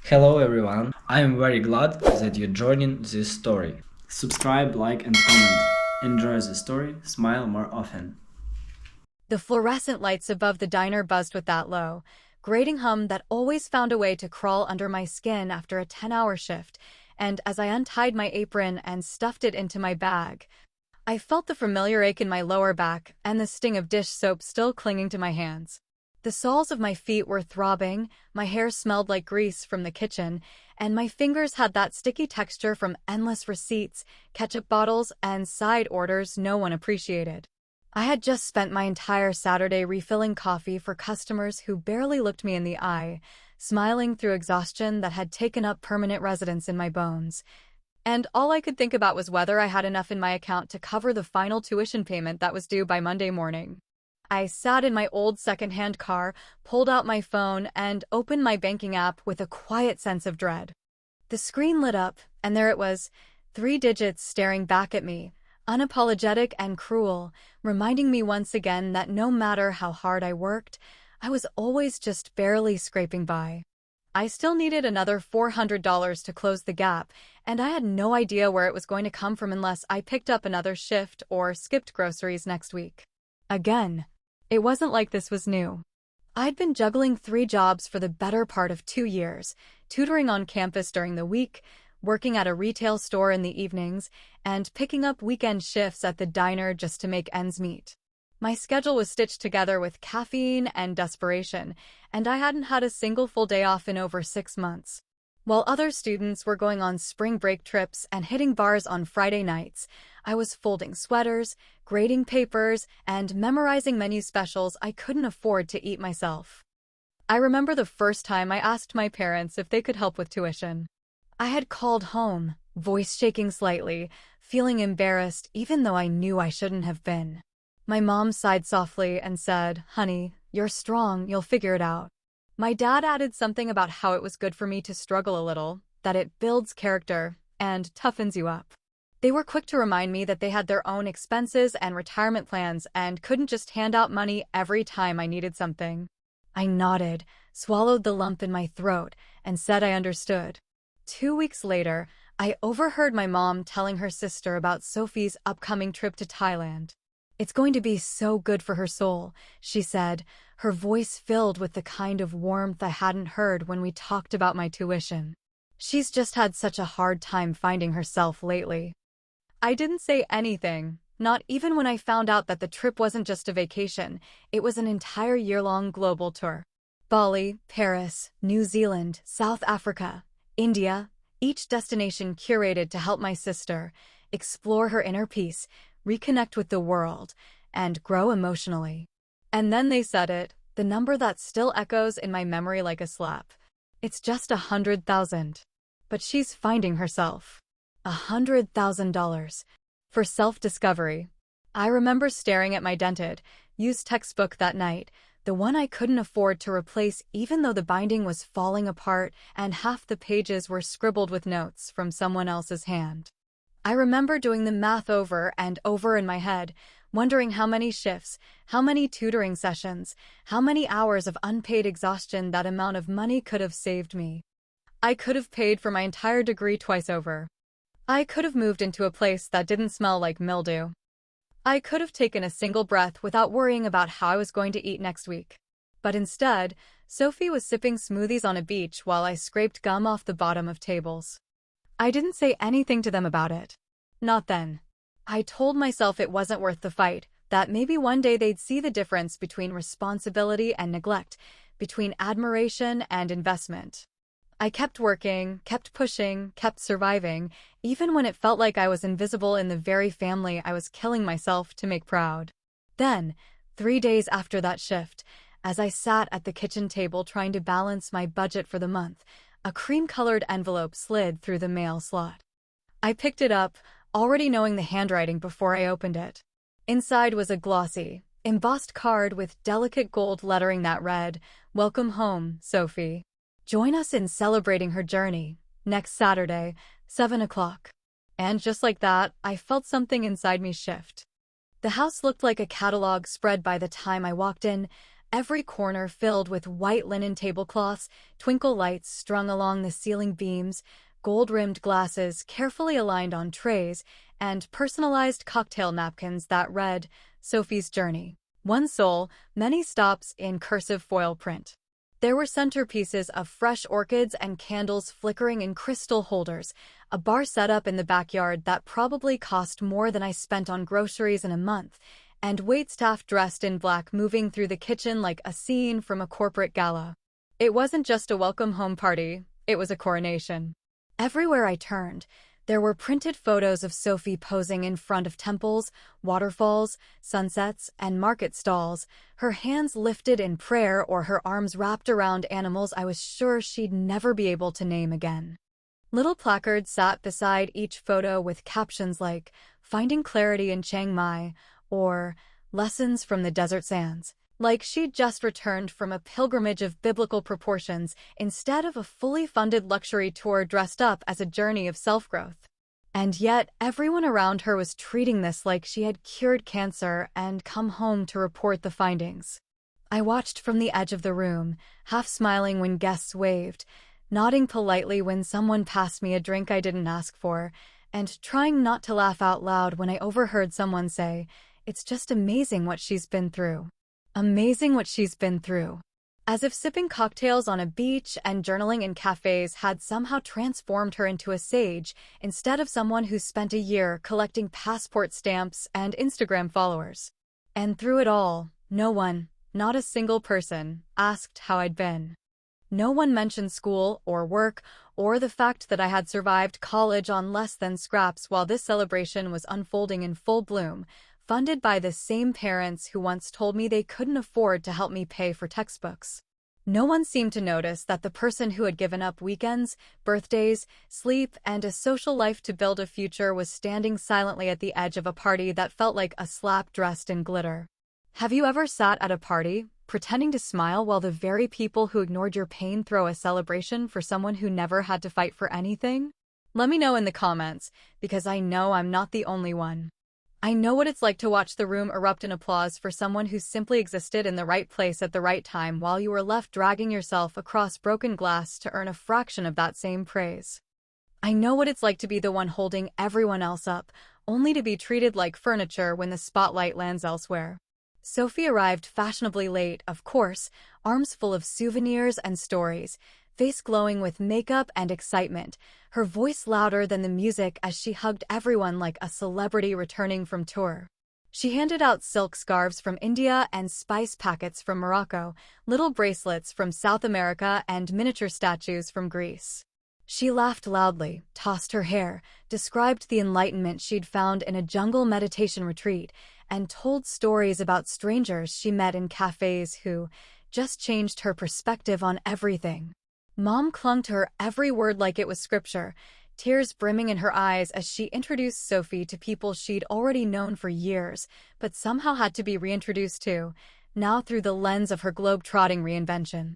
Hello everyone, I am very glad that you're joining this story. Subscribe, like, and comment. Enjoy the story, smile more often. The fluorescent lights above the diner buzzed with that low, grating hum that always found a way to crawl under my skin after a 10-hour shift, and as I untied my apron and stuffed it into my bag, I felt the familiar ache in my lower back and the sting of dish soap still clinging to my hands. The soles of my feet were throbbing, my hair smelled like grease from the kitchen, and my fingers had that sticky texture from endless receipts, ketchup bottles, and side orders no one appreciated. I had just spent my entire Saturday refilling coffee for customers who barely looked me in the eye, smiling through exhaustion that had taken up permanent residence in my bones. And all I could think about was whether I had enough in my account to cover the final tuition payment that was due by Monday morning. I sat in my old secondhand car, pulled out my phone, and opened my banking app with a quiet sense of dread. The screen lit up, and there it was, 3 digits staring back at me, unapologetic and cruel, reminding me once again that no matter how hard I worked, I was always just barely scraping by. I still needed another $400 to close the gap, and I had no idea where it was going to come from unless I picked up another shift or skipped groceries next week. Again, it wasn't like this was new. I'd been juggling 3 jobs for the better part of 2 years, tutoring on campus during the week, working at a retail store in the evenings, and picking up weekend shifts at the diner just to make ends meet. My schedule was stitched together with caffeine and desperation, and I hadn't had a single full day off in over 6 months. While other students were going on spring break trips and hitting bars on Friday nights, I was folding sweaters, grading papers, and memorizing menu specials I couldn't afford to eat myself. I remember the first time I asked my parents if they could help with tuition. I had called home, voice shaking slightly, feeling embarrassed even though I knew I shouldn't have been. My mom sighed softly and said, "Honey, you're strong, you'll figure it out." My dad added something about how it was good for me to struggle a little, that it builds character and toughens you up. They were quick to remind me that they had their own expenses and retirement plans and couldn't just hand out money every time I needed something. I nodded, swallowed the lump in my throat, and said I understood. 2 weeks later, I overheard my mom telling her sister about Sophie's upcoming trip to Thailand. "It's going to be so good for her soul," she said, her voice filled with the kind of warmth I hadn't heard when we talked about my tuition. "She's just had such a hard time finding herself lately." I didn't say anything, not even when I found out that the trip wasn't just a vacation, it was an entire year-long global tour. Bali, Paris, New Zealand, South Africa, India, each destination curated to help my sister explore her inner peace, reconnect with the world, and grow emotionally. And then they said it, the number that still echoes in my memory like a slap. It's just 100,000. But she's finding herself. $100,000 for self-discovery. I remember staring at my dented, used textbook that night, the one I couldn't afford to replace even though the binding was falling apart and half the pages were scribbled with notes from someone else's hand. I remember doing the math over and over in my head, wondering how many shifts, how many tutoring sessions, how many hours of unpaid exhaustion that amount of money could have saved me. I could have paid for my entire degree twice over. I could have moved into a place that didn't smell like mildew. I could have taken a single breath without worrying about how I was going to eat next week. But instead, Sophie was sipping smoothies on a beach while I scraped gum off the bottom of tables. I didn't say anything to them about it. Not then. I told myself it wasn't worth the fight, that maybe one day they'd see the difference between responsibility and neglect, between admiration and investment. I kept working, kept pushing, kept surviving, even when it felt like I was invisible in the very family I was killing myself to make proud. Then, 3 days after that shift, as I sat at the kitchen table trying to balance my budget for the month, a cream-colored envelope slid through the mail slot. I picked it up, already knowing the handwriting before I opened it. Inside was a glossy, embossed card with delicate gold lettering that read, "Welcome home, Sophie. Join us in celebrating her journey, next Saturday, 7 o'clock." And just like that, I felt something inside me shift. The house looked like a catalog spread by the time I walked in, every corner filled with white linen tablecloths, twinkle lights strung along the ceiling beams, gold-rimmed glasses carefully aligned on trays, and personalized cocktail napkins that read, Sophie's Journey. One soul, many stops in cursive foil print. There were centerpieces of fresh orchids and candles flickering in crystal holders, a bar setup in the backyard that probably cost more than I spent on groceries in a month, and waitstaff dressed in black moving through the kitchen like a scene from a corporate gala. It wasn't just a welcome home party, it was a coronation. Everywhere I turned, there were printed photos of Sophie posing in front of temples, waterfalls, sunsets, and market stalls, her hands lifted in prayer or her arms wrapped around animals I was sure she'd never be able to name again. Little placards sat beside each photo with captions like, Finding Clarity in Chiang Mai, or Lessons from the Desert Sands. Like she'd just returned from a pilgrimage of biblical proportions instead of a fully funded luxury tour dressed up as a journey of self-growth. And yet, everyone around her was treating this like she had cured cancer and come home to report the findings. I watched from the edge of the room, half smiling when guests waved, nodding politely when someone passed me a drink I didn't ask for, and trying not to laugh out loud when I overheard someone say, "It's just amazing what she's been through." Amazing what she's been through. As if sipping cocktails on a beach and journaling in cafes had somehow transformed her into a sage, instead of someone who spent a year collecting passport stamps and Instagram followers. And through it all, no one, not a single person, asked how I'd been. No one mentioned school or work or the fact that I had survived college on less than scraps while this celebration was unfolding in full bloom, funded by the same parents who once told me they couldn't afford to help me pay for textbooks. No one seemed to notice that the person who had given up weekends, birthdays, sleep, and a social life to build a future was standing silently at the edge of a party that felt like a slap dressed in glitter. Have you ever sat at a party, pretending to smile while the very people who ignored your pain throw a celebration for someone who never had to fight for anything? Let me know in the comments, because I know I'm not the only one. I know what it's like to watch the room erupt in applause for someone who simply existed in the right place at the right time while you were left dragging yourself across broken glass to earn a fraction of that same praise. I know what it's like to be the one holding everyone else up, only to be treated like furniture when the spotlight lands elsewhere. Sophie arrived fashionably late, of course, arms full of souvenirs and stories, face glowing with makeup and excitement, her voice louder than the music as she hugged everyone like a celebrity returning from tour. She handed out silk scarves from India and spice packets from Morocco, little bracelets from South America and miniature statues from Greece. She laughed loudly, tossed her hair, described the enlightenment she'd found in a jungle meditation retreat, and told stories about strangers she met in cafes who just changed her perspective on everything. Mom clung to her every word like it was scripture, tears brimming in her eyes as she introduced Sophie to people she'd already known for years, but somehow had to be reintroduced to, now through the lens of her globe-trotting reinvention.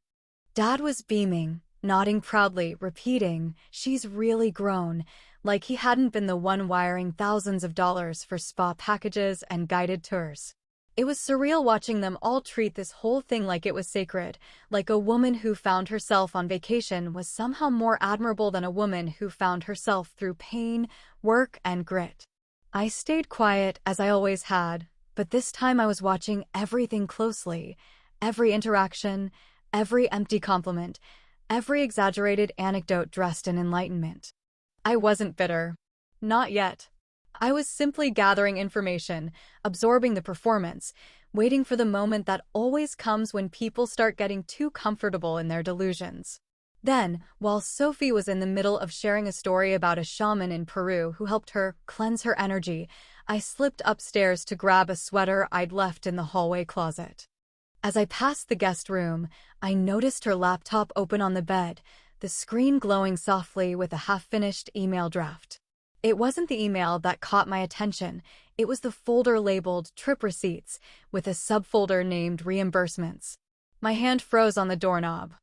Dad was beaming, nodding proudly, repeating, "She's really grown," like he hadn't been the one wiring thousands of dollars for spa packages and guided tours. It was surreal watching them all treat this whole thing like it was sacred, like a woman who found herself on vacation was somehow more admirable than a woman who found herself through pain, work, and grit. I stayed quiet, as I always had, but this time I was watching everything closely, every interaction, every empty compliment, every exaggerated anecdote dressed in enlightenment. I wasn't bitter. Not yet. I was simply gathering information, absorbing the performance, waiting for the moment that always comes when people start getting too comfortable in their delusions. Then, while Sophie was in the middle of sharing a story about a shaman in Peru who helped her cleanse her energy, I slipped upstairs to grab a sweater I'd left in the hallway closet. As I passed the guest room, I noticed her laptop open on the bed, the screen glowing softly with a half-finished email draft. It wasn't the email that caught my attention, it was the folder labeled Trip Receipts, with a subfolder named Reimbursements. My hand froze on the doorknob.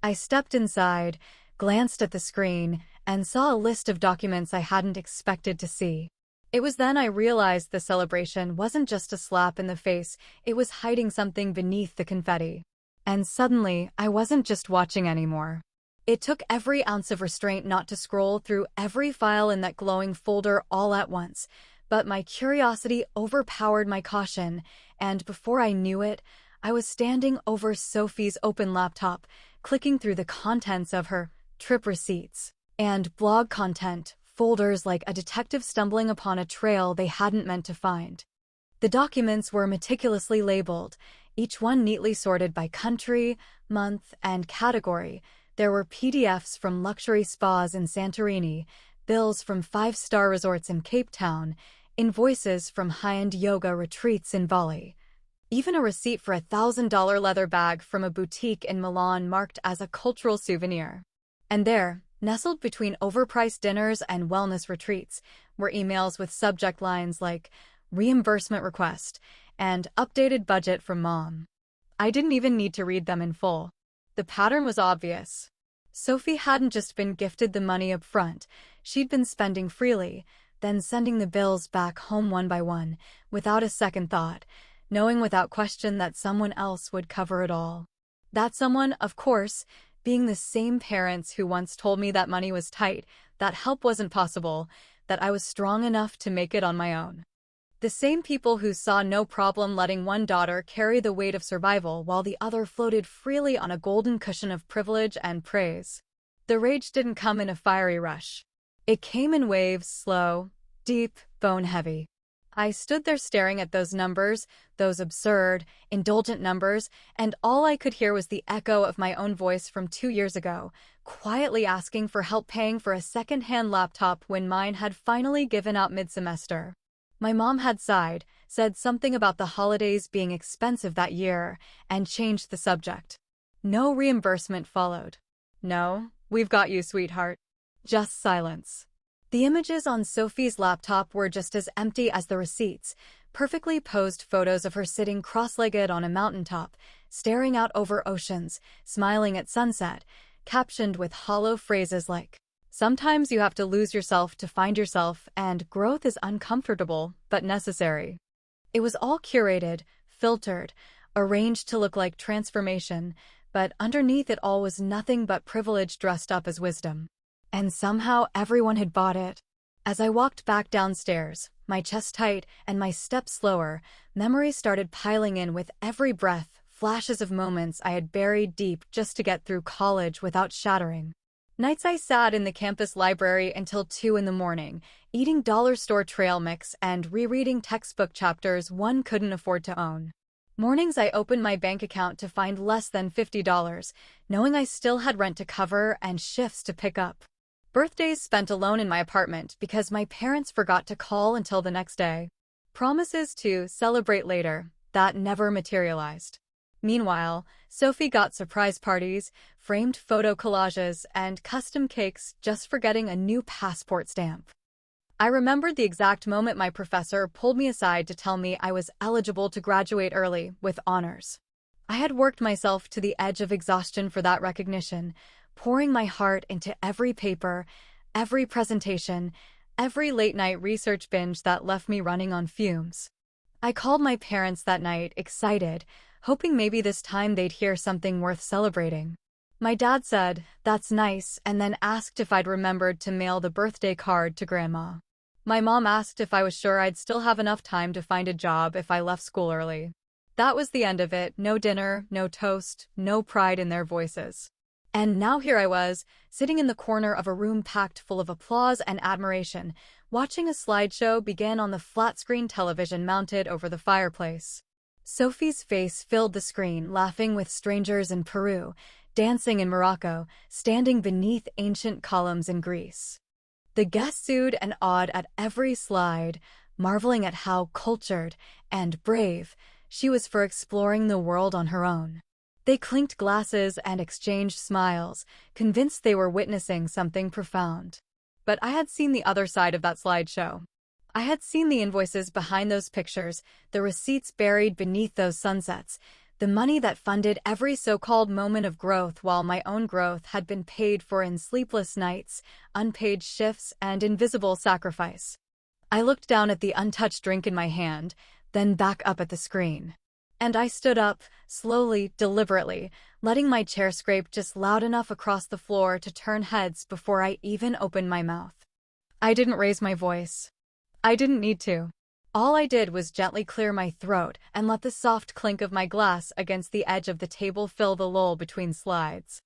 I stepped inside, glanced at the screen, and saw a list of documents I hadn't expected to see. It was then I realized the celebration wasn't just a slap in the face, it was hiding something beneath the confetti. And suddenly, I wasn't just watching anymore. It took every ounce of restraint not to scroll through every file in that glowing folder all at once, but my curiosity overpowered my caution, and before I knew it, I was standing over Sophie's open laptop, clicking through the contents of her trip receipts and blog content, folders like a detective stumbling upon a trail they hadn't meant to find. The documents were meticulously labeled, each one neatly sorted by country, month, and category. There were PDFs from luxury spas in Santorini, bills from five-star resorts in Cape Town, invoices from high-end yoga retreats in Bali. Even a receipt for a $1,000 leather bag from a boutique in Milan marked as a cultural souvenir. And there, nestled between overpriced dinners and wellness retreats, were emails with subject lines like reimbursement request and updated budget from mom. I didn't even need to read them in full. The pattern was obvious. Sophie hadn't just been gifted the money up front, she'd been spending freely, then sending the bills back home one by one, without a second thought, knowing without question that someone else would cover it all. That someone, of course, being the same parents who once told me that money was tight, that help wasn't possible, that I was strong enough to make it on my own. The same people who saw no problem letting one daughter carry the weight of survival while the other floated freely on a golden cushion of privilege and praise. The rage didn't come in a fiery rush. It came in waves, slow, deep, bone-heavy. I stood there staring at those numbers, those absurd, indulgent numbers, and all I could hear was the echo of my own voice from 2 years ago, quietly asking for help paying for a second-hand laptop when mine had finally given out mid-semester. My mom had sighed, said something about the holidays being expensive that year, and changed the subject. No reimbursement followed. No, we've got you, sweetheart. Just silence. The images on Sophie's laptop were just as empty as the receipts, perfectly posed photos of her sitting cross-legged on a mountaintop, staring out over oceans, smiling at sunset, captioned with hollow phrases like, "Sometimes you have to lose yourself to find yourself, and growth is uncomfortable, but necessary." It was all curated, filtered, arranged to look like transformation, but underneath it all was nothing but privilege dressed up as wisdom. And somehow everyone had bought it. As I walked back downstairs, my chest tight and my steps slower, memories started piling in with every breath, flashes of moments I had buried deep just to get through college without shattering. Nights I sat in the campus library until 2 in the morning, eating dollar store trail mix and rereading textbook chapters one couldn't afford to own. Mornings I opened my bank account to find less than $50, knowing I still had rent to cover and shifts to pick up. Birthdays spent alone in my apartment because my parents forgot to call until the next day. Promises to celebrate later that never materialized. Meanwhile, Sophie got surprise parties, framed photo collages, and custom cakes just for getting a new passport stamp. I remembered the exact moment my professor pulled me aside to tell me I was eligible to graduate early with honors. I had worked myself to the edge of exhaustion for that recognition, pouring my heart into every paper, every presentation, every late-night research binge that left me running on fumes. I called my parents that night, excited, hoping maybe this time they'd hear something worth celebrating. My dad said, "That's nice," and then asked if I'd remembered to mail the birthday card to Grandma. My mom asked if I was sure I'd still have enough time to find a job if I left school early. That was the end of it. No dinner, no toast, no pride in their voices. And now here I was, sitting in the corner of a room packed full of applause and admiration, watching a slideshow begin on the flat-screen television mounted over the fireplace. Sophie's face filled the screen, laughing with strangers in Peru, dancing in Morocco, standing beneath ancient columns in Greece. The guests oohed and awed at every slide, marveling at how cultured and brave she was for exploring the world on her own. They clinked glasses and exchanged smiles, convinced they were witnessing something profound. But I had seen the other side of that slideshow. I had seen the invoices behind those pictures, the receipts buried beneath those sunsets, the money that funded every so-called moment of growth while my own growth had been paid for in sleepless nights, unpaid shifts, and invisible sacrifice. I looked down at the untouched drink in my hand, then back up at the screen. And I stood up, slowly, deliberately, letting my chair scrape just loud enough across the floor to turn heads before I even opened my mouth. I didn't raise my voice. I didn't need to. All I did was gently clear my throat and let the soft clink of my glass against the edge of the table fill the lull between slides.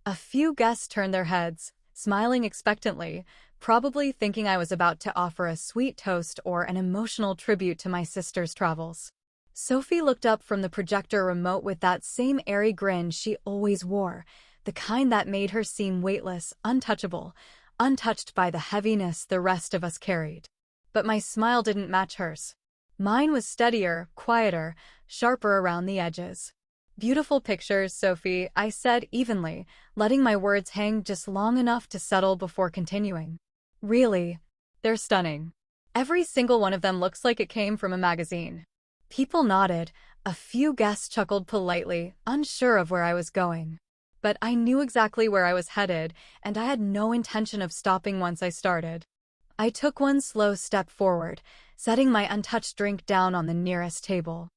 A few guests turned their heads, smiling expectantly, probably thinking I was about to offer a sweet toast or an emotional tribute to my sister's travels. Sophie looked up from the projector remote with that same airy grin she always wore, the kind that made her seem weightless, untouchable, untouched by the heaviness the rest of us carried. But my smile didn't match hers. Mine was steadier, quieter, sharper around the edges. "Beautiful pictures, Sophie," I said evenly, letting my words hang just long enough to settle before continuing. "Really, they're stunning. Every single one of them looks like it came from a magazine." People nodded, a few guests chuckled politely, unsure of where I was going. But I knew exactly where I was headed, and I had no intention of stopping once I started. I took one slow step forward, setting my untouched drink down on the nearest table.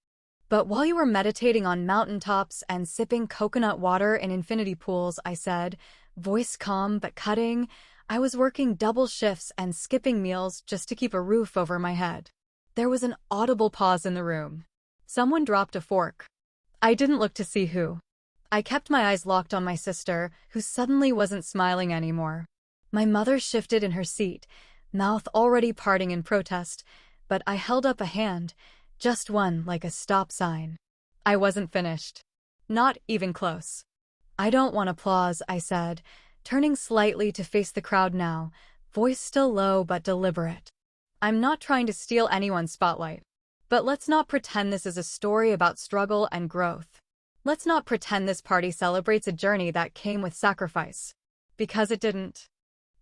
"But while you were meditating on mountaintops and sipping coconut water in infinity pools," I said, voice calm but cutting, "I was working double shifts and skipping meals just to keep a roof over my head." There was an audible pause in the room. Someone dropped a fork. I didn't look to see who. I kept my eyes locked on my sister, who suddenly wasn't smiling anymore. My mother shifted in her seat, mouth already parting in protest, but I held up a hand, just one, like a stop sign. I wasn't finished. Not even close. "I don't want applause," I said, turning slightly to face the crowd now, voice still low but deliberate. "I'm not trying to steal anyone's spotlight. But let's not pretend this is a story about struggle and growth. Let's not pretend this party celebrates a journey that came with sacrifice. Because it didn't."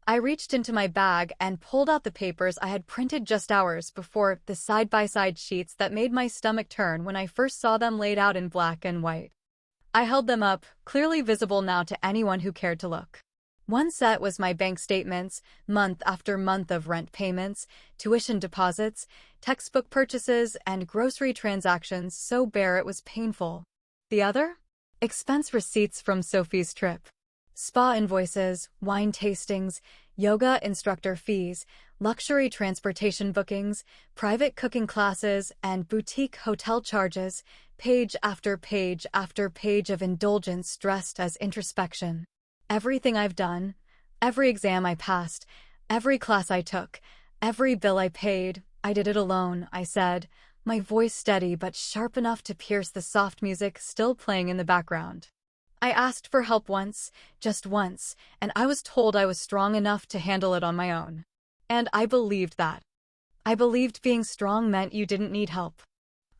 I reached into my bag and pulled out the papers I had printed just hours before, the side-by-side sheets that made my stomach turn when I first saw them laid out in black and white. I held them up, clearly visible now to anyone who cared to look. One set was my bank statements, month after month of rent payments, tuition deposits, textbook purchases, and grocery transactions so bare it was painful. The other? Expense receipts from Sophie's trip. Spa invoices, wine tastings, yoga instructor fees, luxury transportation bookings, private cooking classes, and boutique hotel charges, page after page after page of indulgence dressed as introspection. Everything I've done, every exam I passed, every class I took, every bill I paid, I did it alone, I said, my voice steady but sharp enough to pierce the soft music still playing in the background. I asked for help once, just once, and I was told I was strong enough to handle it on my own. And I believed that. I believed being strong meant you didn't need help.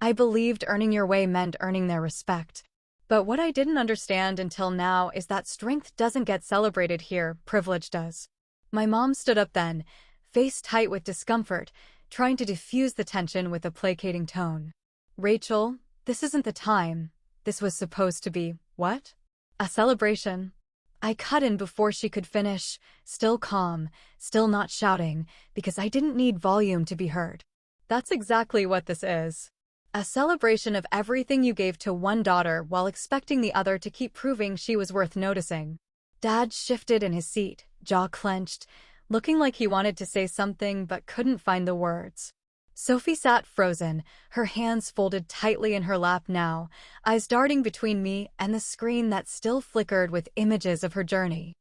I believed earning your way meant earning their respect. But what I didn't understand until now is that strength doesn't get celebrated here, privilege does. My mom stood up then, face tight with discomfort, trying to diffuse the tension with a placating tone. "Rachel, this isn't the time. This was supposed to be, what? A celebration." I cut in before she could finish, still calm, still not shouting, because I didn't need volume to be heard. "That's exactly what this is. A celebration of everything you gave to one daughter while expecting the other to keep proving she was worth noticing." Dad shifted in his seat, jaw clenched, looking like he wanted to say something but couldn't find the words. Sophie sat frozen, her hands folded tightly in her lap now, eyes darting between me and the screen that still flickered with images of her journey.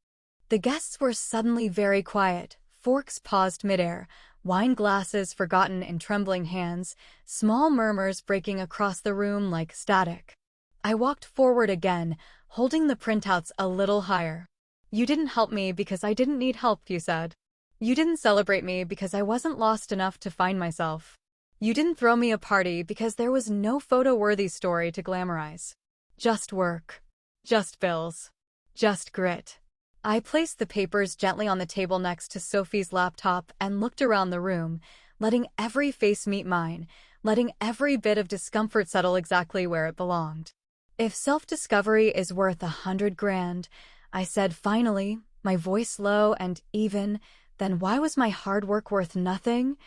The guests were suddenly very quiet, forks paused midair, wine glasses forgotten in trembling hands, small murmurs breaking across the room like static. I walked forward again, holding the printouts a little higher. "You didn't help me because I didn't need help," you said. "You didn't celebrate me because I wasn't lost enough to find myself. You didn't throw me a party because there was no photo-worthy story to glamorize. Just work. Just bills. Just grit." I placed the papers gently on the table next to Sophie's laptop and looked around the room, letting every face meet mine, letting every bit of discomfort settle exactly where it belonged. "If self-discovery is worth 100 grand, I said finally, my voice low and even, then why was my hard work worth nothing?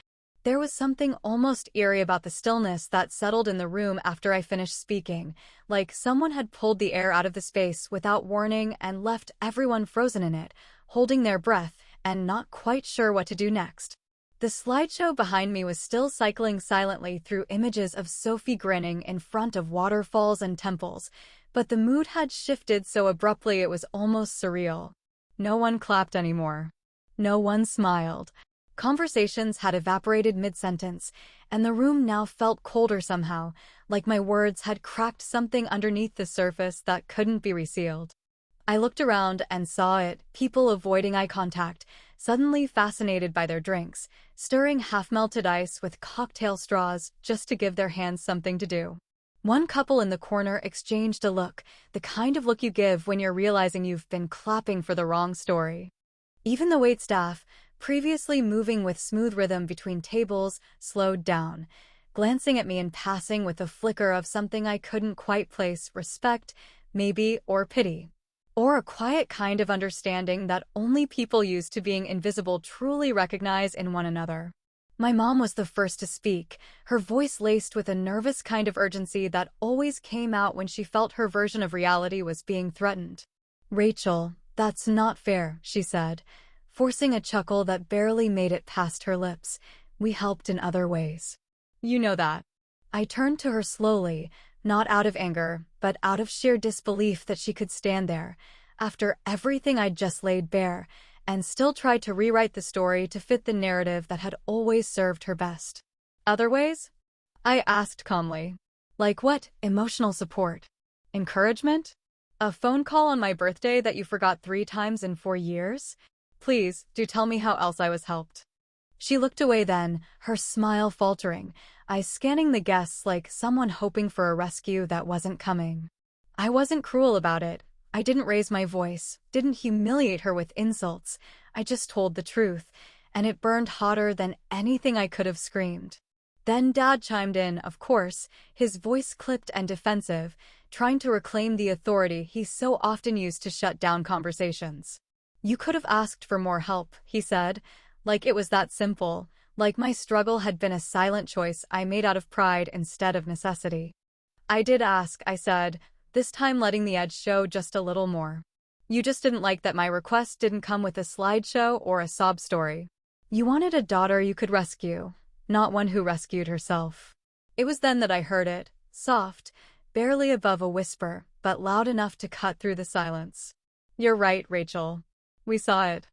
There was something almost eerie about the stillness that settled in the room after I finished speaking, like someone had pulled the air out of the space without warning and left everyone frozen in it, holding their breath and not quite sure what to do next. The slideshow behind me was still cycling silently through images of Sophie grinning in front of waterfalls and temples, but the mood had shifted so abruptly it was almost surreal. No one clapped anymore. No one smiled. Conversations had evaporated mid-sentence, and the room now felt colder somehow, like my words had cracked something underneath the surface that couldn't be resealed. I looked around and saw it, people avoiding eye contact, suddenly fascinated by their drinks, stirring half-melted ice with cocktail straws just to give their hands something to do. One couple in the corner exchanged a look, the kind of look you give when you're realizing you've been clapping for the wrong story. Even the waitstaff, previously moving with smooth rhythm between tables, slowed down, glancing at me in passing with a flicker of something I couldn't quite place, respect, maybe, or pity. Or a quiet kind of understanding that only people used to being invisible truly recognize in one another. My mom was the first to speak, her voice laced with a nervous kind of urgency that always came out when she felt her version of reality was being threatened. "Rachel, that's not fair," she said, forcing a chuckle that barely made it past her lips. "We helped in other ways. You know that." I turned to her slowly, not out of anger, but out of sheer disbelief that she could stand there, after everything I'd just laid bare, and still tried to rewrite the story to fit the narrative that had always served her best. "Other ways?" I asked calmly. "Like what? Emotional support? Encouragement? A phone call on my birthday that you forgot 3 times in 4 years? Please, do tell me how else I was helped." She looked away then, her smile faltering, eyes scanning the guests like someone hoping for a rescue that wasn't coming. I wasn't cruel about it. I didn't raise my voice, didn't humiliate her with insults. I just told the truth, and it burned hotter than anything I could have screamed. Then Dad chimed in, of course, his voice clipped and defensive, trying to reclaim the authority he so often used to shut down conversations. "You could have asked for more help," he said, like it was that simple, like my struggle had been a silent choice I made out of pride instead of necessity. "I did ask," I said, this time letting the edge show just a little more. "You just didn't like that my request didn't come with a slideshow or a sob story. You wanted a daughter you could rescue, not one who rescued herself." It was then that I heard it, soft, barely above a whisper, but loud enough to cut through the silence. "You're right, Rachel. We saw it."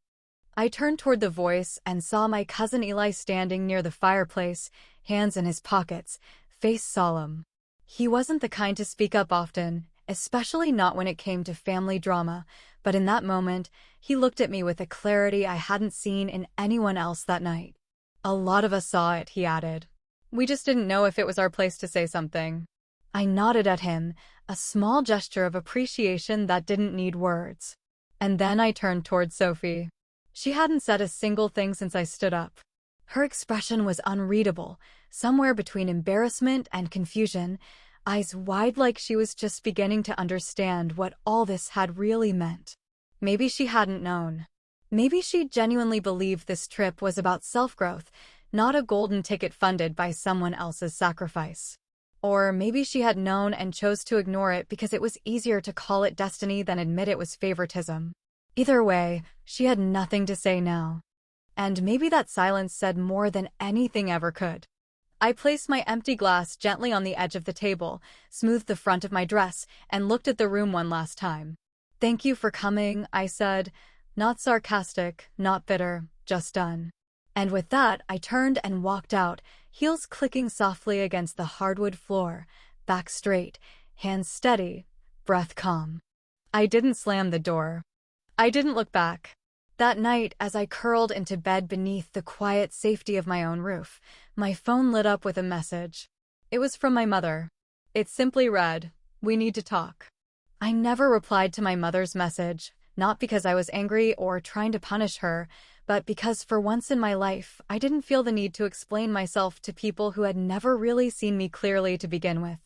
I turned toward the voice and saw my cousin Eli standing near the fireplace, hands in his pockets, face solemn. He wasn't the kind to speak up often, especially not when it came to family drama, but in that moment, he looked at me with a clarity I hadn't seen in anyone else that night. "A lot of us saw it," he added. "We just didn't know if it was our place to say something." I nodded at him, a small gesture of appreciation that didn't need words. And then I turned toward Sophie. She hadn't said a single thing since I stood up. Her expression was unreadable, somewhere between embarrassment and confusion, eyes wide like she was just beginning to understand what all this had really meant. Maybe she hadn't known. Maybe she genuinely believed this trip was about self-growth, not a golden ticket funded by someone else's sacrifice. Or maybe she had known and chose to ignore it because it was easier to call it destiny than admit it was favoritism. Either way, she had nothing to say now. And maybe that silence said more than anything ever could. I placed my empty glass gently on the edge of the table, smoothed the front of my dress, and looked at the room one last time. "Thank you for coming," I said, not sarcastic, not bitter, just done. And with that, I turned and walked out, heels clicking softly against the hardwood floor, back straight, hands steady, breath calm. I didn't slam the door. I didn't look back. That night, as I curled into bed beneath the quiet safety of my own roof, my phone lit up with a message. It was from my mother. It simply read, "We need to talk." I never replied to my mother's message, not because I was angry or trying to punish her, but because for once in my life, I didn't feel the need to explain myself to people who had never really seen me clearly to begin with.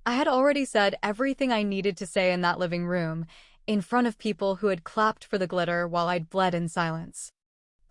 I had already said everything I needed to say in that living room, in front of people who had clapped for the glitter while I'd bled in silence.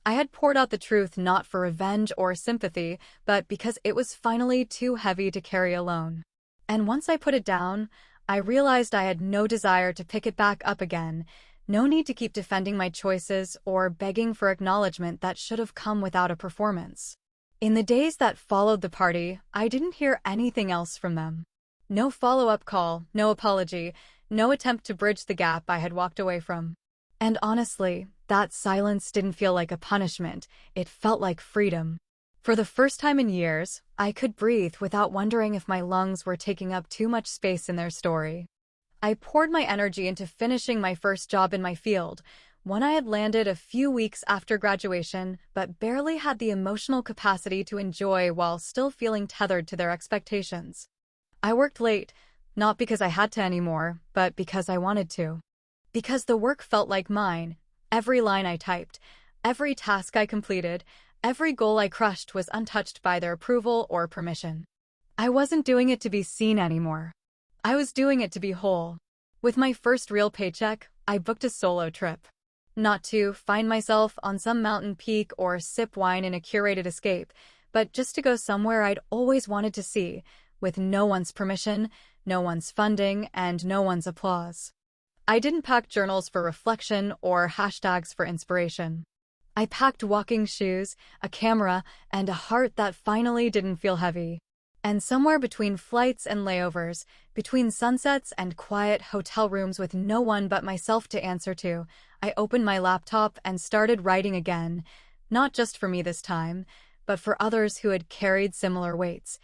I had poured out the truth not for revenge or sympathy, but because it was finally too heavy to carry alone. And once I put it down, I realized I had no desire to pick it back up again, no need to keep defending my choices or begging for acknowledgement that should have come without a performance. In the days that followed the party, I didn't hear anything else from them. No follow-up call, no apology, no attempt to bridge the gap I had walked away from. And honestly, that silence didn't feel like a punishment, it felt like freedom. For the first time in years, I could breathe without wondering if my lungs were taking up too much space in their story. I poured my energy into finishing my first job in my field, one I had landed a few weeks after graduation, but barely had the emotional capacity to enjoy while still feeling tethered to their expectations. I worked late, not because I had to anymore, but because I wanted to. Because the work felt like mine. Every line I typed, every task I completed, every goal I crushed was untouched by their approval or permission. I wasn't doing it to be seen anymore. I was doing it to be whole. With my first real paycheck, I booked a solo trip. Not to find myself on some mountain peak or sip wine in a curated escape, but just to go somewhere I'd always wanted to see, with no one's permission, no one's funding, and no one's applause. I didn't pack journals for reflection or hashtags for inspiration. I packed walking shoes, a camera, and a heart that finally didn't feel heavy. And somewhere between flights and layovers, between sunsets and quiet hotel rooms with no one but myself to answer to, I opened my laptop and started writing again, not just for me this time, but for others who had carried similar weights,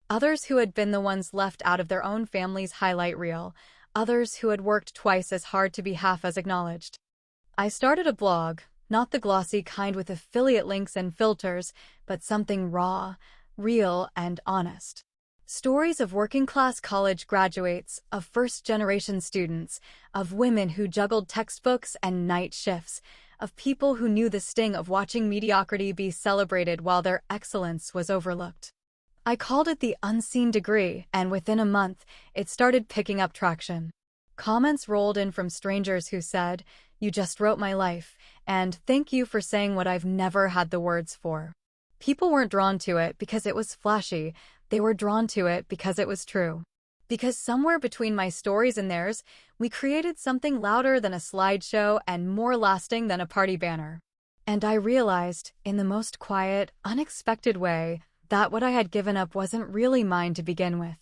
others who had been the ones left out of their own family's highlight reel, others who had worked twice as hard to be half as acknowledged. I started a blog, not the glossy kind with affiliate links and filters, but something raw, real, and honest. Stories of working-class college graduates, of first-generation students, of women who juggled textbooks and night shifts, of people who knew the sting of watching mediocrity be celebrated while their excellence was overlooked. I called it the unseen degree, and within a month, it started picking up traction. Comments rolled in from strangers who said, "You just wrote my life," and "Thank you for saying what I've never had the words for." People weren't drawn to it because it was flashy, they were drawn to it because it was true. Because somewhere between my stories and theirs, we created something louder than a slideshow and more lasting than a party banner. And I realized, in the most quiet, unexpected way, that what I had given up wasn't really mine to begin with.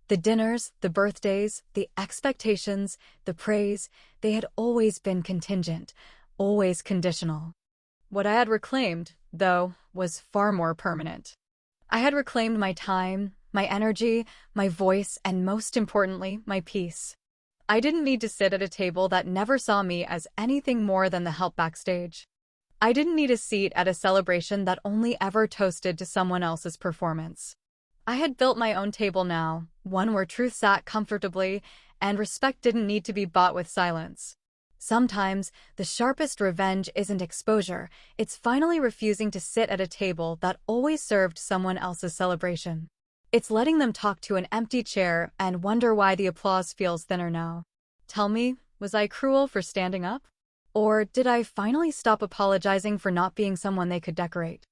The dinners, the birthdays, the expectations, the praise, they had always been contingent, always conditional. What I had reclaimed, though, was far more permanent. I had reclaimed my time, my energy, my voice, and most importantly, my peace. I didn't need to sit at a table that never saw me as anything more than the help backstage. I didn't need a seat at a celebration that only ever toasted to someone else's performance. I had built my own table now, one where truth sat comfortably, and respect didn't need to be bought with silence. Sometimes, the sharpest revenge isn't exposure, it's finally refusing to sit at a table that always served someone else's celebration. It's letting them talk to an empty chair and wonder why the applause feels thinner now. Tell me, was I cruel for standing up? Or did I finally stop apologizing for not being someone they could decorate?